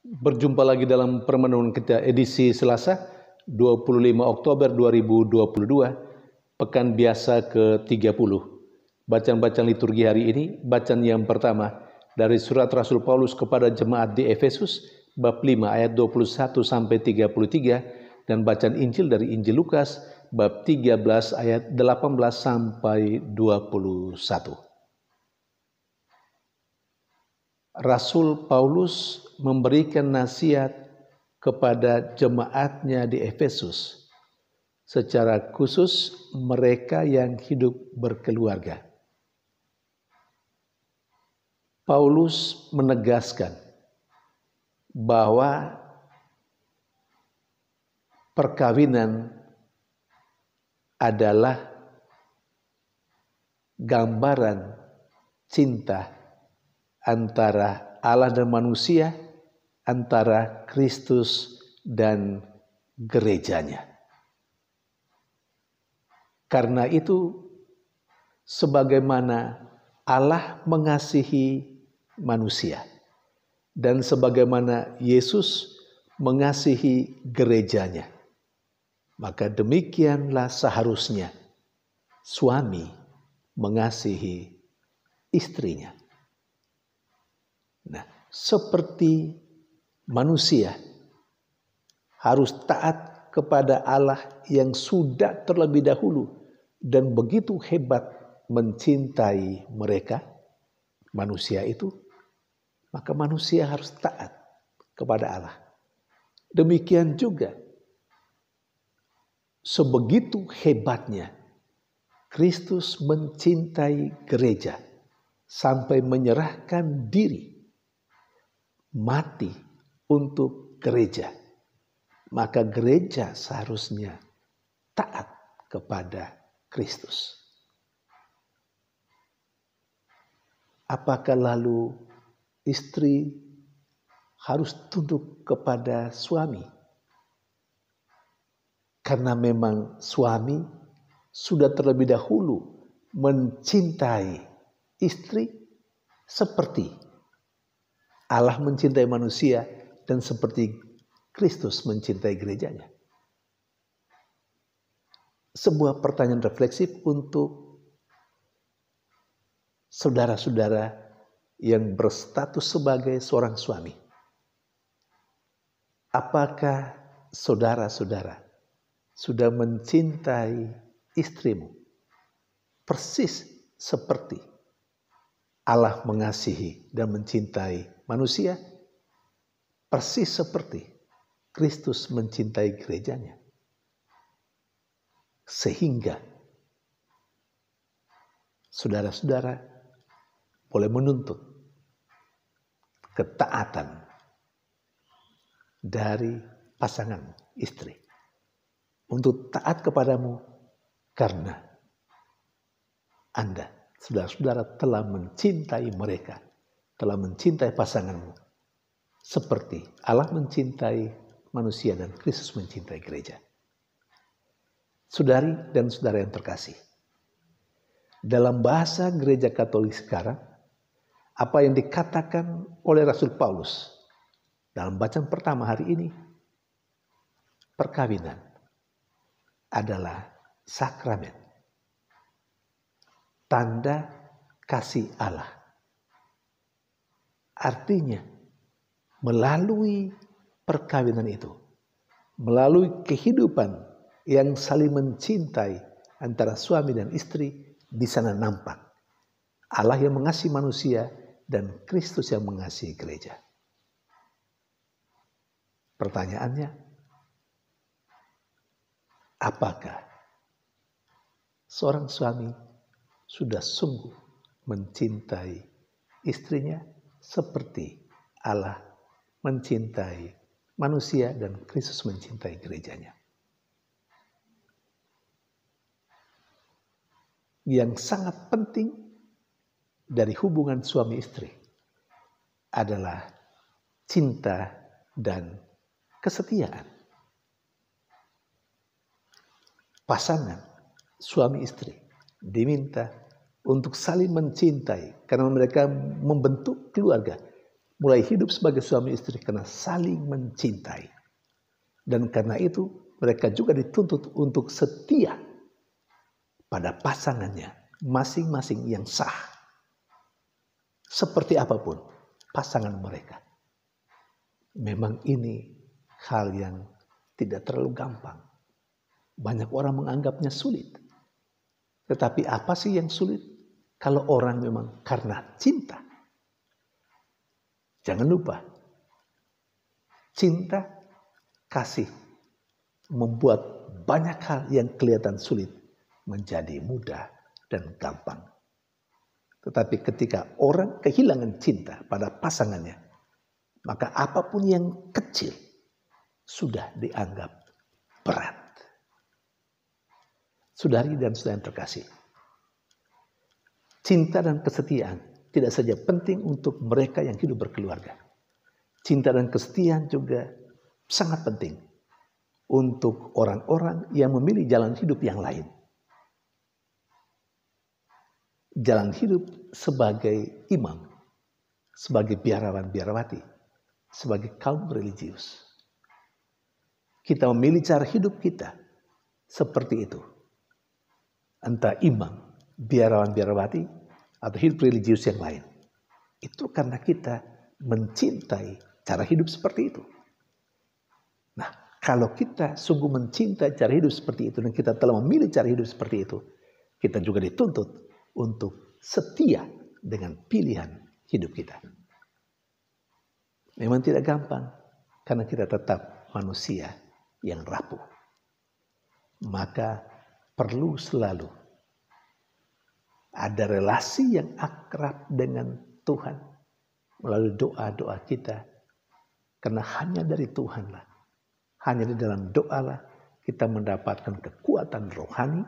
Berjumpa lagi dalam permenungan kita edisi Selasa 25 Oktober 2022, Pekan Biasa ke-30. Bacaan-bacaan liturgi hari ini, bacaan yang pertama dari surat Rasul Paulus kepada jemaat di Efesus, bab 5 ayat 21 sampai 33, dan bacaan Injil dari Injil Lukas, bab 13 ayat 18 sampai 21. Rasul Paulus memberikan nasihat kepada jemaatnya di Efesus, secara khusus mereka yang hidup berkeluarga. Paulus menegaskan bahwa perkawinan adalah gambaran cinta antara Allah dan manusia, antara Kristus dan gerejanya. Karena itu, sebagaimana Allah mengasihi manusia dan sebagaimana Yesus mengasihi gerejanya, maka demikianlah seharusnya suami mengasihi istrinya. Nah, seperti manusia harus taat kepada Allah yang sudah terlebih dahulu dan begitu hebat mencintai mereka, manusia itu, maka manusia harus taat kepada Allah. Demikian juga, sebegitu hebatnya Kristus mencintai gereja sampai menyerahkan diri mati untuk gereja, maka gereja seharusnya taat kepada Kristus. Apakah lalu istri harus tunduk kepada suami? Karena memang suami sudah terlebih dahulu mencintai istri seperti Allah mencintai manusia dan seperti Kristus mencintai gerejanya. Sebuah pertanyaan refleksif untuk saudara-saudara yang berstatus sebagai seorang suami. Apakah saudara-saudara sudah mencintai istrimu persis seperti Allah mengasihi dan mencintai manusia, persis seperti Kristus mencintai gerejanya? Sehingga saudara-saudara boleh menuntut ketaatan dari pasangan istri untuk taat kepadamu karena Anda, saudara-saudara, telah mencintai mereka, telah mencintai pasanganmu seperti Allah mencintai manusia dan Kristus mencintai gereja. Saudari dan saudara yang terkasih, dalam bahasa gereja Katolik sekarang, apa yang dikatakan oleh Rasul Paulus dalam bacaan pertama hari ini, perkawinan adalah sakramen, tanda kasih Allah. Artinya, melalui perkawinan itu, melalui kehidupan yang saling mencintai antara suami dan istri, di sana nampak Allah yang mengasihi manusia dan Kristus yang mengasihi gereja. Pertanyaannya, apakah seorang suami sudah sungguh mencintai istrinya seperti Allah mencintai manusia dan Kristus mencintai gerejanya? Yang sangat penting dari hubungan suami istri adalah cinta dan kesetiaan. Pasangan suami istri diminta untuk saling mencintai karena mereka membentuk keluarga, mulai hidup sebagai suami istri karena saling mencintai. Dan karena itu mereka juga dituntut untuk setia pada pasangannya masing-masing yang sah. Seperti apapun pasangan mereka. Memang ini hal yang tidak terlalu gampang. Banyak orang menganggapnya sulit. Tetapi apa sih yang sulit? Kalau orang memang karena cinta. Jangan lupa, cinta, kasih membuat banyak hal yang kelihatan sulit menjadi mudah dan gampang. Tetapi ketika orang kehilangan cinta pada pasangannya, maka apapun yang kecil sudah dianggap berat. Saudari dan saudara yang terkasih, cinta dan kesetiaan tidak saja penting untuk mereka yang hidup berkeluarga. Cinta dan kesetiaan juga sangat penting untuk orang-orang yang memilih jalan hidup yang lain. Jalan hidup sebagai imam, sebagai biarawan-biarawati, sebagai kaum religius. Kita memilih cara hidup kita seperti itu. Entah imam, biarawan-biarawati, atau hidup religius yang lain. Itu karena kita mencintai cara hidup seperti itu. Nah, kalau kita sungguh mencintai cara hidup seperti itu dan kita telah memilih cara hidup seperti itu, kita juga dituntut untuk setia dengan pilihan hidup kita. Memang tidak gampang karena kita tetap manusia yang rapuh. Maka perlu selalu ada relasi yang akrab dengan Tuhan melalui doa-doa kita. Karena hanya dari Tuhanlah, hanya di dalam doalah kita mendapatkan kekuatan rohani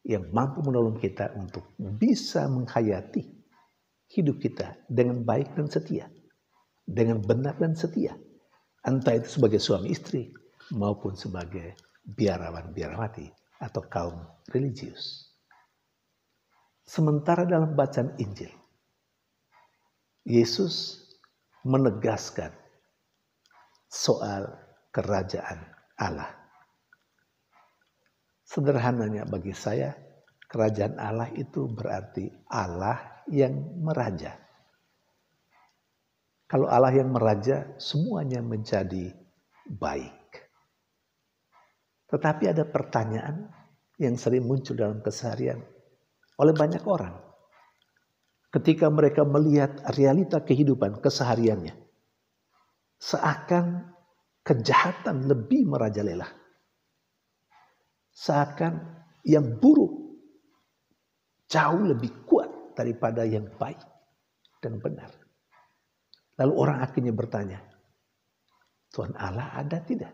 yang mampu menolong kita untuk bisa menghayati hidup kita dengan baik dan setia, dengan benar dan setia. Entah itu sebagai suami istri maupun sebagai biarawan-biarawati atau kaum religius. Sementara dalam bacaan Injil, Yesus menegaskan soal kerajaan Allah. Sederhananya bagi saya, kerajaan Allah itu berarti Allah yang meraja. Kalau Allah yang meraja, semuanya menjadi baik. Tetapi ada pertanyaan yang sering muncul dalam keseharian oleh banyak orang. Ketika mereka melihat realita kehidupan kesehariannya, seakan kejahatan lebih merajalela. Seakan yang buruk jauh lebih kuat daripada yang baik dan benar. Lalu orang akhirnya bertanya, Tuhan Allah ada tidak?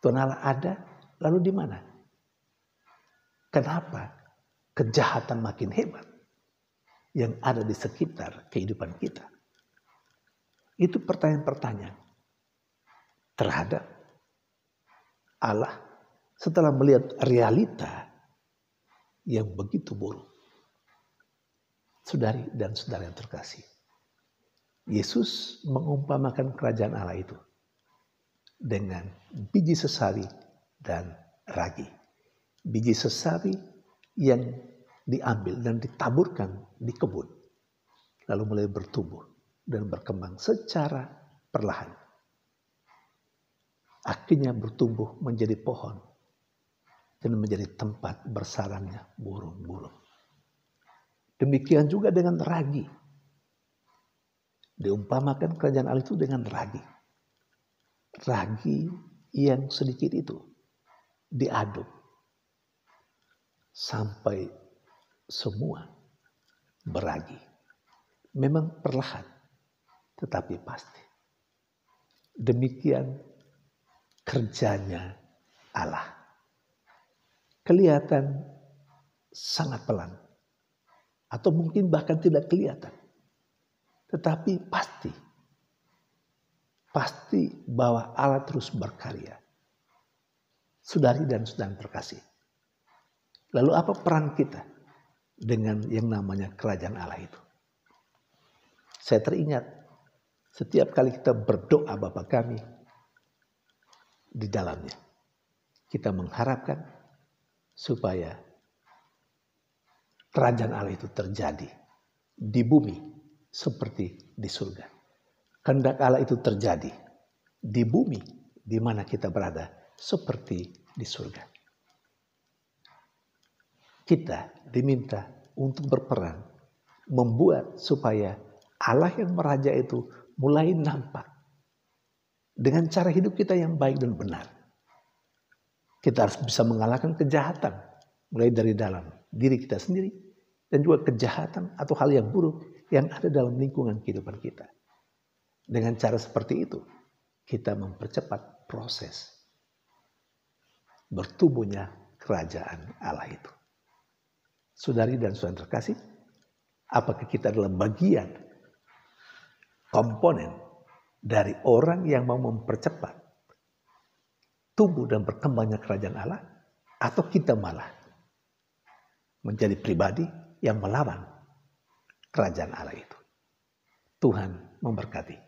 Tuhan Allah ada, lalu di mana? Kenapa kejahatan makin hebat yang ada di sekitar kehidupan kita? Itu pertanyaan-pertanyaan terhadap Allah setelah melihat realita yang begitu buruk. Saudari dan saudara yang terkasih, Yesus mengumpamakan kerajaan Allah itu dengan biji sesawi dan ragi. Biji sesawi yang diambil dan ditaburkan di kebun, lalu mulai bertumbuh dan berkembang secara perlahan. Akhirnya bertumbuh menjadi pohon dan menjadi tempat bersarangnya burung-burung. Demikian juga dengan ragi. Diumpamakan kerajaan Allah itu dengan ragi. Ragi yang sedikit itu diaduk sampai semua beragi. Memang perlahan, tetapi pasti. Demikian kerjanya Allah. Kelihatan sangat pelan. Atau mungkin bahkan tidak kelihatan. Tetapi pasti. Pasti bahwa Allah terus berkarya. Saudari dan saudara terkasih. Lalu apa peran kita dengan yang namanya kerajaan Allah itu? Saya teringat setiap kali kita berdoa Bapa kami, di dalamnya kita mengharapkan supaya kerajaan Allah itu terjadi di bumi seperti di surga. Kehendak Allah itu terjadi di bumi di mana kita berada seperti di surga. Kita diminta untuk berperan membuat supaya Allah yang meraja itu mulai nampak dengan cara hidup kita yang baik dan benar. Kita harus bisa mengalahkan kejahatan mulai dari dalam diri kita sendiri dan juga kejahatan atau hal yang buruk yang ada dalam lingkungan kehidupan kita. Dengan cara seperti itu, kita mempercepat proses bertumbuhnya kerajaan Allah itu. Saudari dan saudara terkasih, apakah kita adalah bagian komponen dari orang yang mau mempercepat tumbuh dan berkembangnya kerajaan Allah, atau kita malah menjadi pribadi yang melawan kerajaan Allah itu? Tuhan memberkati.